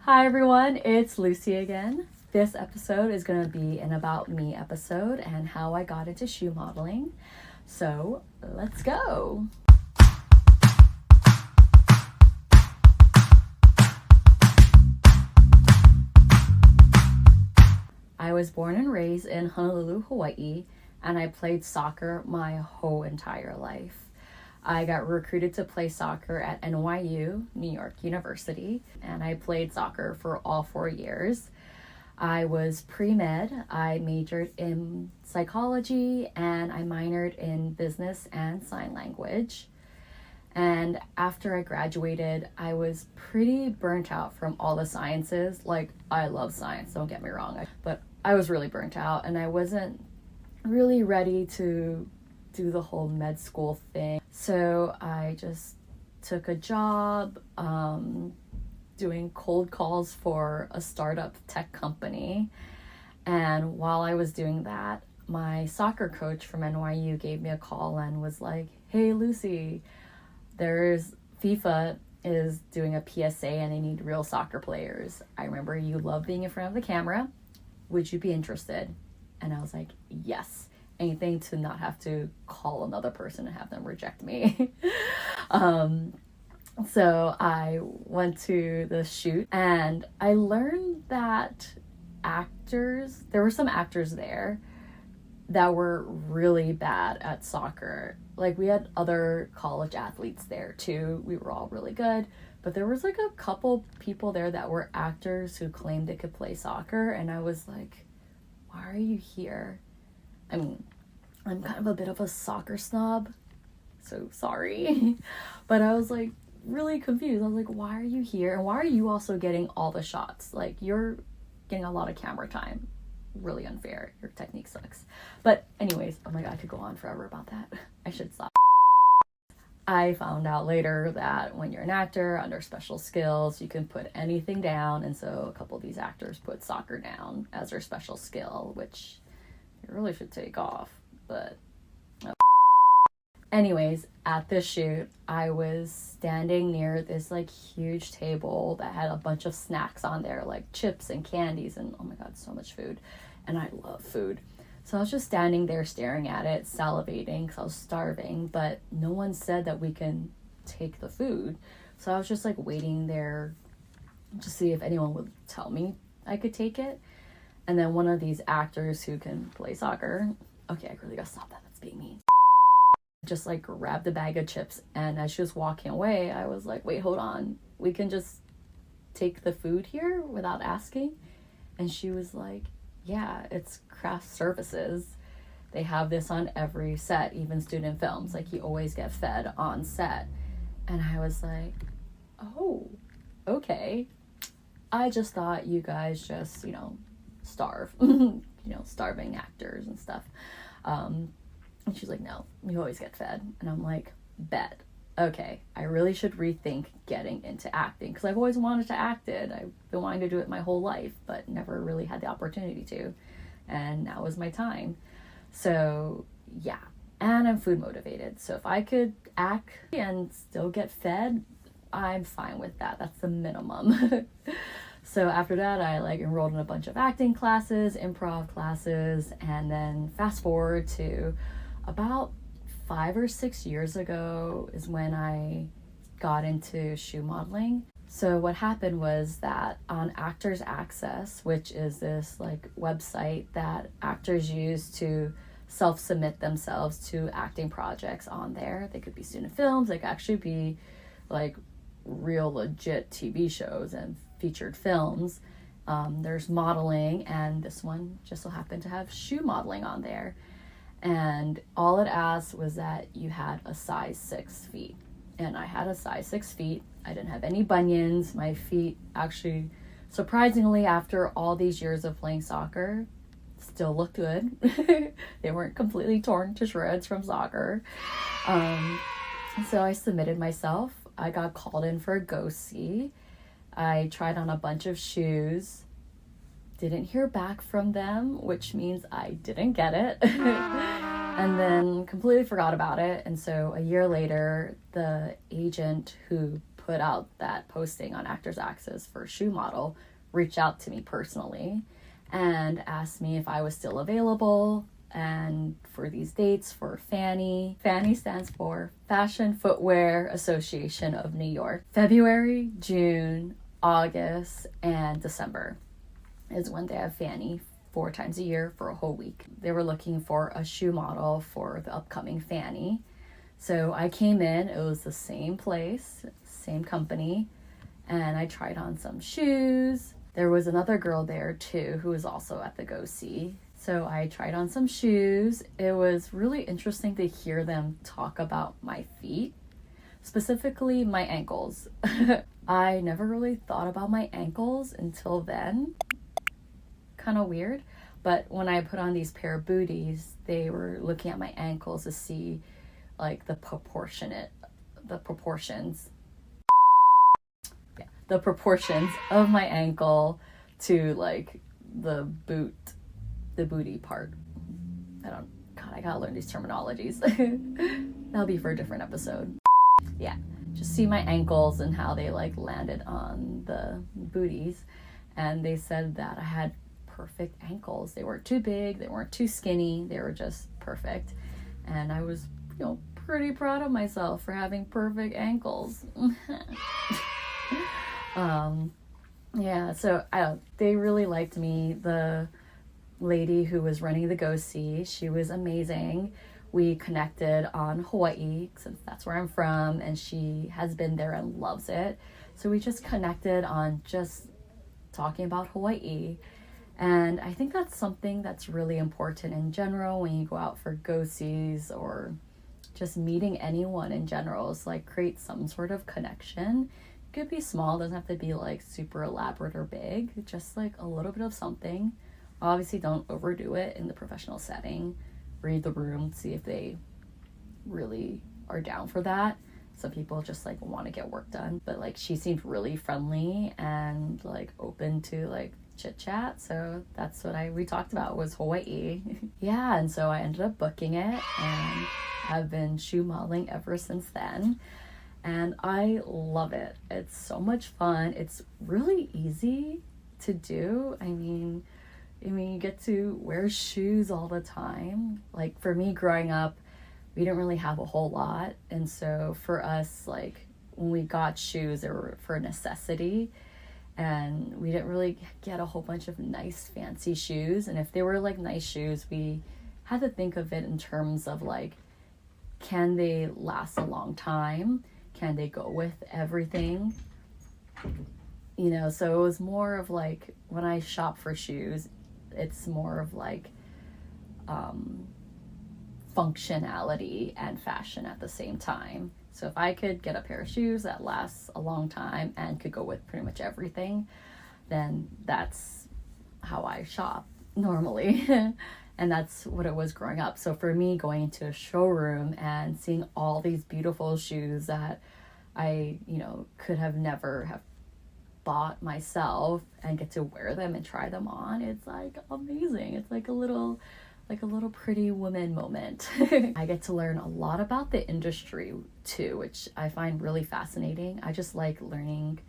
Hi everyone, it's Lucy again. This episode is going to be an About Me episode and how I got into shoe modeling. So let's go. I was born and raised in Honolulu, Hawaii, and I played soccer my whole entire life. I got recruited to play soccer at NYU, New York University, and I played soccer for all 4 years. I was pre-med, I majored in psychology, and I minored in business and sign language. And after I graduated, I was pretty burnt out from all the sciences. Like, I love science, don't get me wrong, but I was really burnt out and I wasn't really ready to do the whole med school thing. So I just took a job doing cold calls for a startup tech company. And while I was doing that, my soccer coach from NYU gave me a call and was like, "Hey Lucy, FIFA is doing a PSA and they need real soccer players. I remember you love being in front of the camera. Would you be interested?" And I was like, yes. Anything to not have to call another person and have them reject me. So I went to the shoot and I learned that there were some actors there that were really bad at soccer. Like, we had other college athletes there too. We were all really good, but there was like a couple people there that were actors who claimed they could play soccer. And I was like, why are you here? I mean, I'm kind of a bit of a soccer snob, so sorry. But I was like really confused. I was like, why are you here? And why are you also getting all the shots? Like, you're getting a lot of camera time. Really unfair. Your technique sucks. But anyways, oh my god, I could go on forever about that. I should stop. I found out later that when you're an actor under special skills, you can put anything down. And so a couple of these actors put soccer down as their special skill, which you really should take off. But anyways, at this shoot, I was standing near this like huge table that had a bunch of snacks on there, like chips and candies and oh my god, so much food. And I love food. So I was just standing there staring at it, salivating because I was starving, but no one said that we can take the food. So I was just like waiting there to see if anyone would tell me I could take it. And then one of these actors who can play soccer, okay, I really gotta stop that, that's being mean, just like grabbed a bag of chips, and as she was walking away, I was like, wait, hold on, we can just take the food here without asking? And she was like, yeah, it's craft services. They have this on every set, even student films. Like, you always get fed on set. And I was like, oh, okay. I just thought you guys just, starve, starving actors and stuff. And she's like, no, you always get fed. And I'm like, bet. Okay, I really should rethink getting into acting because I've always wanted to act it. I've been wanting to do it my whole life, but never really had the opportunity to. And now was my time. So yeah, and I'm food motivated. So if I could act and still get fed, I'm fine with that. That's the minimum. So after that, I enrolled in a bunch of acting classes, improv classes, and then fast forward to about 5 or 6 years ago is when I got into shoe modeling. So what happened was that on Actors Access, which is this website that actors use to self-submit themselves to acting projects on there. They could be student films, they could actually be real legit TV shows and featured films. There's modeling, and this one just so happened to have shoe modeling on there. And all it asked was that you had a size 6 feet. And I had a size 6 feet. I didn't have any bunions. My feet actually, surprisingly, after all these years of playing soccer, still looked good. They weren't completely torn to shreds from soccer. So I submitted myself. I got called in for a go-see. I tried on a bunch of shoes. Didn't hear back from them, which means I didn't get it. And then completely forgot about it. And so a year later, the agent who put out that posting on Actors Access for shoe model reached out to me personally and asked me if I was still available and for these dates for FFANY. FFANY stands for Fashion Footwear Association of New York. February, June, August, and December is when they have FFANY 4 times a year for a whole week. They were looking for a shoe model for the upcoming FFANY. So I came in, it was the same place, same company, and I tried on some shoes. There was another girl there too who was also at the Go See. So I tried on some shoes. It was really interesting to hear them talk about my feet, specifically my ankles. I never really thought about my ankles until then. Kind of weird. But when I put on these pair of booties, they were looking at my ankles to see like the proportions of my ankle to like the booty part. I gotta learn these terminologies. That'll be for a different episode. Yeah, just see my ankles and how they like landed on the booties. And they said that I had perfect ankles. They weren't too big, they weren't too skinny, they were just perfect. And I was, pretty proud of myself for having perfect ankles. Yeah, so they really liked me. The lady who was running the Go See, she was amazing. We connected on Hawaii since that's where I'm from, and she has been there and loves it. So we just connected on just talking about Hawaii. And I think that's something that's really important in general when you go out for Go Sees or just meeting anyone in general, is like create some sort of connection. It could be small, doesn't have to be like super elaborate or big, just like a little bit of something. Obviously don't overdo it in the professional setting. Read the room, see if they really are down for that. Some people just like want to get work done, but like she seemed really friendly and like open to like chit chat. So that's what we talked about was Hawaii. Yeah, and so I ended up booking it and I've been shoe modeling ever since then. And I love it. It's so much fun. It's really easy to do. I mean, you get to wear shoes all the time. Like for me growing up, we didn't really have a whole lot. And so for us, like when we got shoes, they were for necessity. And we didn't really get a whole bunch of nice fancy shoes. And if they were like nice shoes, we had to think of it in terms of like, can they last a long time? Can they go with everything? So it was more of like, when I shop for shoes, it's more of like functionality and fashion at the same time. So if I could get a pair of shoes that lasts a long time and could go with pretty much everything, then that's how I shop normally. And that's what it was growing up. So for me, going into a showroom and seeing all these beautiful shoes that I, could have never have bought myself and get to wear them and try them on, it's like amazing. It's like a little pretty woman moment. I get to learn a lot about the industry too, which I find really fascinating. I just like learning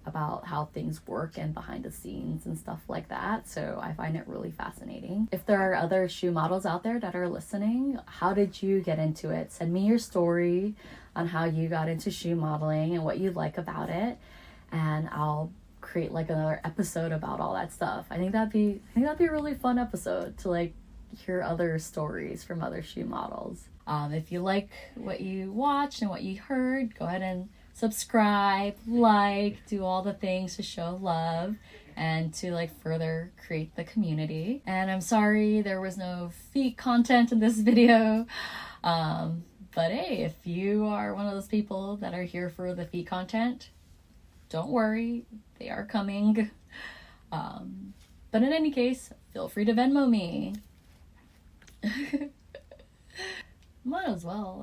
about how things work and behind the scenes and stuff like that. So I find it really fascinating. If there are other shoe models out there that are listening, how did you get into it? Send me your story on how you got into shoe modeling and what you like about it. And I'll create like another episode about all that stuff. I think that'd be a really fun episode to like hear other stories from other shoe models. If you like what you watched and what you heard, go ahead and subscribe, do all the things to show love and to like further create the community. And I'm sorry there was no feet content in this video. But hey, if you are one of those people that are here for the feet content, don't worry, they are coming. But in any case, feel free to Venmo me. Might as well,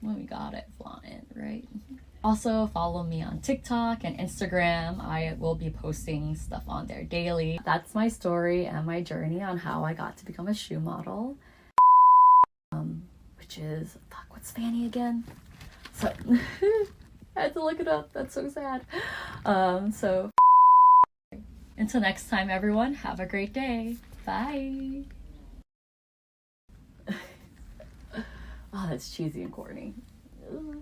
when we got it, flaunt it, right? Also, follow me on TikTok and Instagram. I will be posting stuff on there daily. That's my story and my journey on how I got to become a shoe model. Which is, what's FFANY again? So, I had to look it up. That's so sad. So until next time, everyone, have a great day. Bye. Oh, that's cheesy and corny. Ugh.